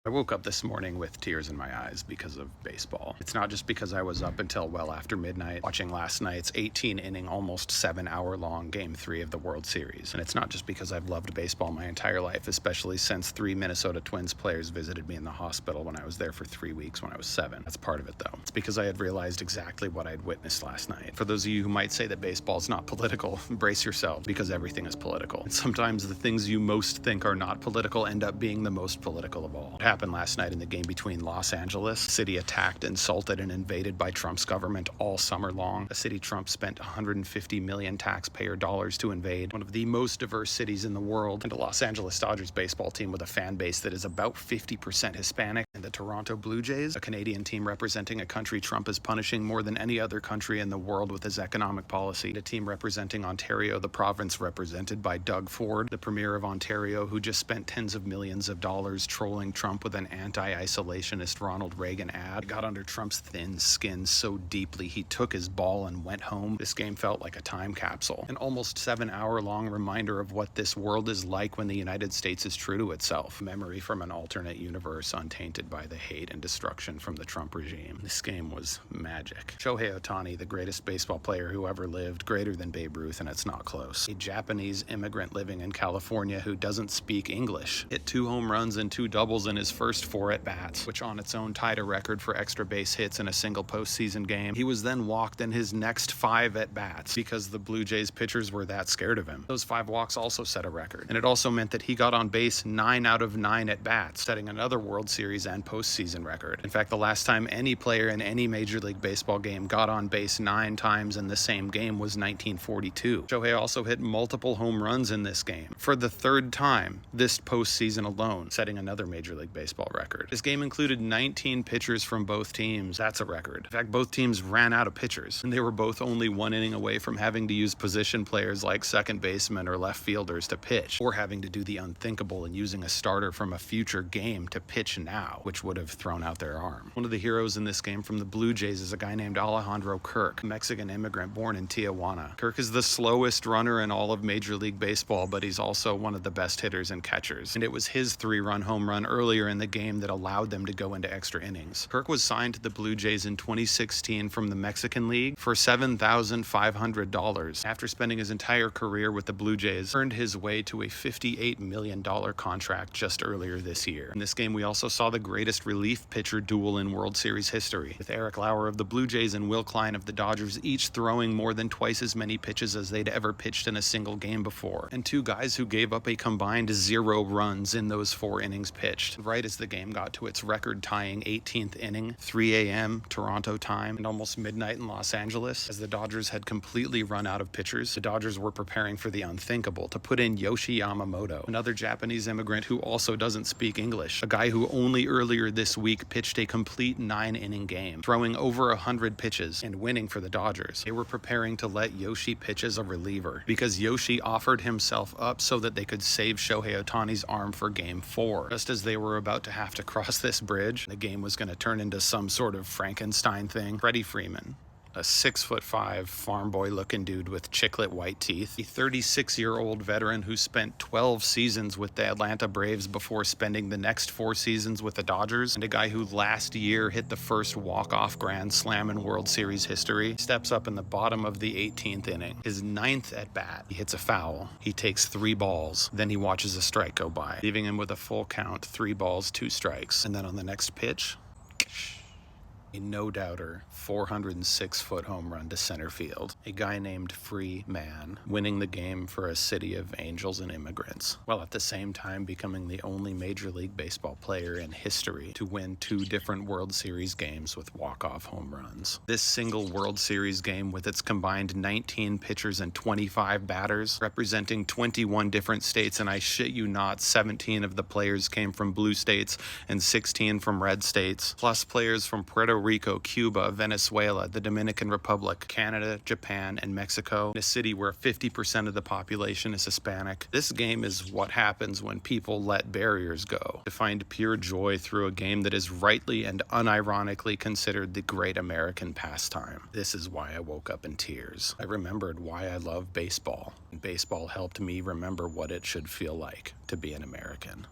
I woke up this morning with tears in my eyes because of baseball. It's not just because I was up until well after midnight watching last night's 18-inning, almost 7-hour-long Game 3 of the World Series. And it's not just because I've loved baseball my entire life, especially since 3 Minnesota Twins players visited me in the hospital when I was there for 3 weeks when I was 7. That's part of it, though. It's because I had realized exactly what I'd witnessed last night. For those of you who might say that baseball's not political, brace yourselves, because everything is political. And sometimes the things you most think are not political end up being the most political of all. It happened last night in the game between Los Angeles, a city attacked, insulted, and invaded by Trump's government all summer long. A city Trump spent 150 million taxpayer dollars to invade, one of the most diverse cities in the world, and a Los Angeles Dodgers baseball team with a fan base that is about 50% Hispanic, and the Toronto Blue Jays, a Canadian team representing a country Trump is punishing more than any other country in the world with his economic policy, a team representing Ontario, the province represented by Doug Ford, the premier of Ontario, who just spent tens of millions of dollars trolling Trump with an anti-isolationist Ronald Reagan ad. It got under Trump's thin skin so deeply he took his ball and went home. This game felt like a time capsule, an almost 7-hour-long reminder of what this world is like when the United States is true to itself. Memory from an alternate universe untainted by the hate and destruction from the Trump regime. This game was magic. Shohei Ohtani, the greatest baseball player who ever lived, greater than Babe Ruth, and it's not close. A Japanese immigrant living in California who doesn't speak English hit 2 home runs and 2 doubles in his first 4 at-bats, which on its own tied a record for extra base hits in a single postseason game. He was then walked in his next 5 at-bats because the Blue Jays pitchers were that scared of him. Those 5 walks also set a record, and it also meant that he got on base 9 out of 9 at-bats, setting another World Series and postseason record. In fact, the last time any player in any Major League Baseball game got on base 9 times in the same game was 1942. Shohei also hit multiple home runs in this game, for the 3rd time this postseason alone, setting another Major League Baseball record. This game included 19 pitchers from both teams. That's a record. In fact, both teams ran out of pitchers, and they were both only 1 inning away from having to use position players like second basemen or left fielders to pitch, or having to do the unthinkable and using a starter from a future game to pitch now, which would have thrown out their arm. One of the heroes in this game from the Blue Jays is a guy named Alejandro Kirk, a Mexican immigrant born in Tijuana. Kirk is the slowest runner in all of Major League Baseball, but he's also one of the best hitters and catchers, and it was his 3-run home run earlier in the game that allowed them to go into extra innings. Kirk was signed to the Blue Jays in 2016 from the Mexican League for $7,500. After spending his entire career with the Blue Jays, earned his way to a $58 million contract just earlier this year. In this game, we also saw the greatest relief pitcher duel in World Series history, with Eric Lauer of the Blue Jays and Will Klein of the Dodgers each throwing more than twice as many pitches as they'd ever pitched in a single game before, and 2 guys who gave up a combined 0 runs in those 4 innings pitched. Right as the game got to its record-tying 18th inning, 3 a.m. Toronto time, and almost midnight in Los Angeles, as the Dodgers had completely run out of pitchers, the Dodgers were preparing for the unthinkable to put in Yoshi Yamamoto, another Japanese immigrant who also doesn't speak English, a guy who only earlier this week pitched a complete 9-inning game, throwing over 100 pitches and winning for the Dodgers. They were preparing to let Yoshi pitch as a reliever because Yoshi offered himself up so that they could save Shohei Ohtani's arm for Game 4. Just as they were about to have to cross this bridge, the game was going to turn into some sort of Frankenstein thing. Freddie Freeman, a 6'5" farm boy looking dude with chiclet white teeth, a 36-year-old veteran who spent 12 seasons with the Atlanta Braves before spending the next 4 seasons with the Dodgers, and a guy who last year hit the first walk-off grand slam in World Series history, steps up in the bottom of the 18th inning. His 9th at-bat, he hits a foul. He takes 3 balls. Then he watches a strike go by, leaving him with a full count, 3 balls, 2 strikes. And then on the next pitch, a no-doubter 406-foot home run to center field. A guy named Free Man, winning the game for a city of angels and immigrants, while at the same time becoming the only Major League Baseball player in history to win 2 different World Series games with walk-off home runs. This single World Series game, with its combined 19 pitchers and 25 batters, representing 21 different states, and I shit you not, 17 of the players came from blue states and 16 from red states, plus players from Puerto Rico, Cuba, Venezuela, the Dominican Republic, Canada, Japan, and Mexico, in a city where 50% of the population is Hispanic. This game is what happens when people let barriers go, to find pure joy through a game that is rightly and unironically considered the great American pastime. This is why I woke up in tears. I remembered why I love baseball, and baseball helped me remember what it should feel like to be an American.